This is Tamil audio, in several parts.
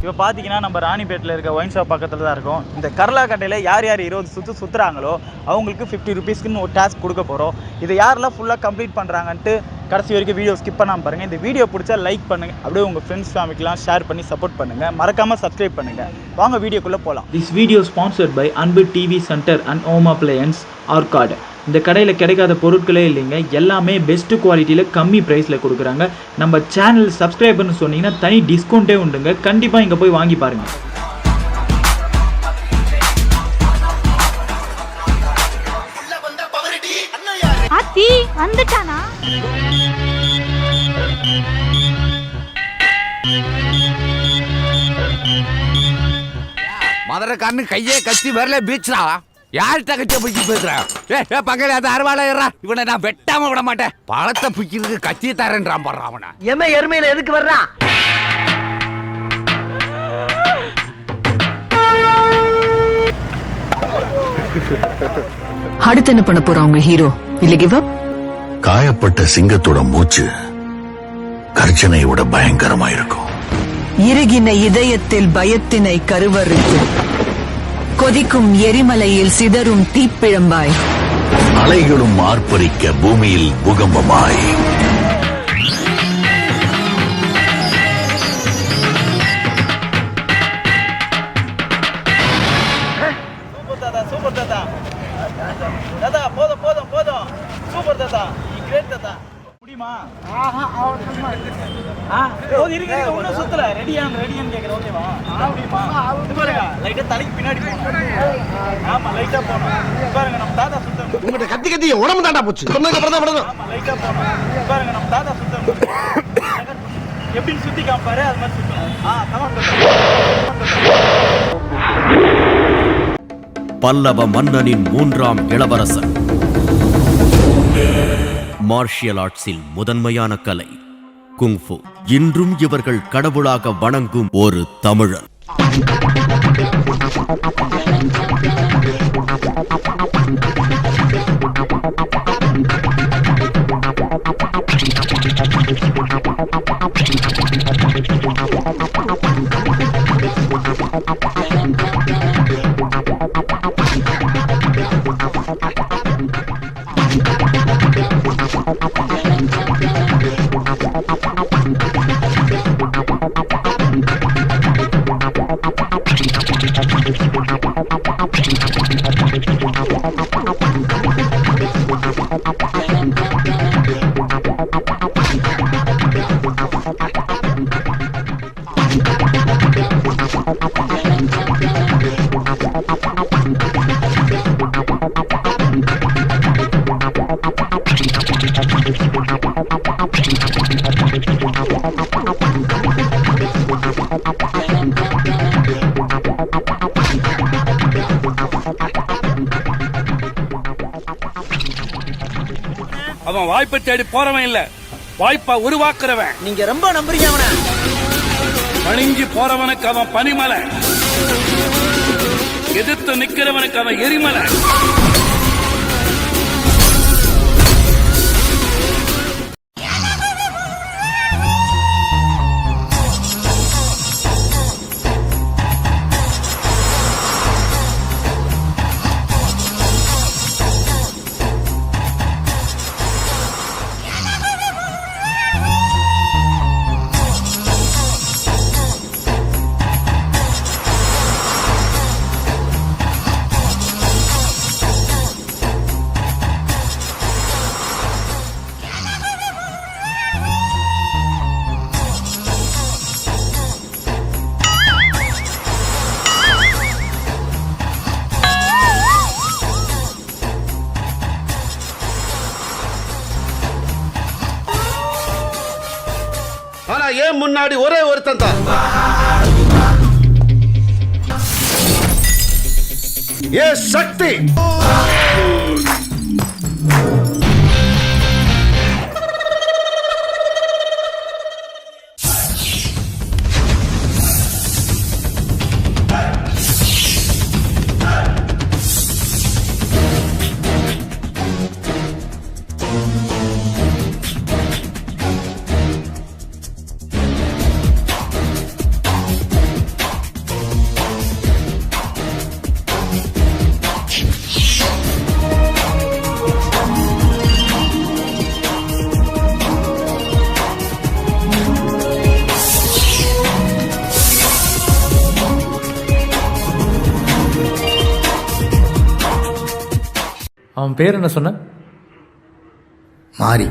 இப்போ பார்த்தீங்கன்னா நம்ம ராணிப்பேட்டில் இருக்க ஒயின் ஷாப் பக்கத்தில் தான் இருக்கும். இந்த கரலாக்கட்டையில் யார் 20 சுற்றுறாங்களோ அவங்களுக்கு 50 ருபீஸ்க்குன்னு ஒரு டாஸ்க் கொடுக்க போகிறோம். இதை யாரெல்லாம் ஃபுல்லாக கம்ப்ளீட் பண்ணுறாங்கன்ட்டு கடைசி வரைக்கும் வீடியோ ஸ்கிப் பண்ணாமல் பாருங்கள். இந்த வீடியோ பிடிச்சா லைக் பண்ணுங்கள், அப்படியே உங்கள் ஃப்ரெண்ட்ஸ் ஃபேமிலிக்கெலாம் ஷேர் பண்ணி சப்போர்ட் பண்ணுங்கள். மறக்காமல் சப்ஸ்கிரைப் பண்ணுங்கள். வாங்க வீடியோக்குள்ளே போகலாம். திஸ் வீடியோ ஸ்பான்சர்ட் பை அன்பு TV centre and home appliances Arcot. இந்த கடையில் கிடைக்காத பொருட்களே இல்லைங்க, எல்லாமே பெஸ்ட் குவாலிட்டியில் கம்மி ப்ரைஸில் கொடுக்குறாங்க. நம்ம சேனல் சப்ஸ்கிரைபர்னு சொன்னீங்கன்னா தனி டிஸ்கவுண்ட்டே உண்டுங்க. கண்டிப்பாக இங்கே போய் வாங்கி பாருங்கள். வந்துட்டானா? மதுரைக்காரனு கையே கத்தி வரல பீச்ரா. யார்கிட்ட கத்திய பிடிச்சி பேசுறேன்? பக்கத்துல அந்த அறுவாளா இவனை நான் வெட்டாம விட மாட்டேன். பழத்தை பிக்கிறதுக்கு கத்தி தரேன்றான் பாரு அவனை. எம எருமையில எதுக்கு வர்றான்? அடுத்து என்ன பண்ண போறாங்க ஹீரோ? இல்ல கிவ் அப்? காயப்பட்ட சிங்கத்தோட மூச்சு கர்ஜனையோட பயங்கரமா இருக்கும். இறுகின இதயத்தில் பயத்தினை கருவறுத்து கொதிக்கும் எரிமலையில் சிதறும் தீப்பிழம்பாய், அலைகளும் ஆர்ப்பரிக்க பூமியில் பூகம்பமாய், முடியுமா? இன்னும் சுத்தல. ரெடியான்னு கேட்குறேன். ஓகேவா? பாருங்க லைட்டா தலைக்கு பின்னாடி போகணும். ஆமா லைட்டா போகணும். பாருங்க நம்ம தாத்தா சுத்தம். உங்கள்கிட்ட கத்தி கத்தி உடம்பு தாண்டா போச்சு. சொன்னதுக்கு அப்புறம் தான் விடணும். ஆமா லைட்டா போகணும். பாருங்க நம்ம தாத்தா சுத்தம். எப்படின்னு சுத்தி காமிப்பாரு அது மாதிரி சுத்தணும். பல்லவ மன்னனின் 3ஆம் இளவரசன். மார்ஷியல் ஆர்ட்ஸில் முதன்மையான கலை குங்ஃபு. இன்றும் இவர்கள் கடவுளாக வணங்கும் ஒரு தமிழன். அவன் வாய்ப்பை தேடி போறவன் இல்ல, வாய்ப்பா உருவாக்குறவன். நீங்க ரொம்ப நம்புறீங்க அவனை. பணிஞ்சு போறவனுக்கு அவன் பனிமலை, எதிர்த்து நிக்கிறவனுக்கு அவன் எரிமலை. ஆனா ஏன் முன்னாடி ஒரே ஒருத்தன் தான். ஏ சக்தி. அவன் பேர் என்ன சொன்ன? மாறி.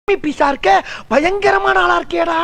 பிசா இருக்க பயங்கரமான ஆளா இருக்கேடா.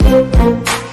Thank you.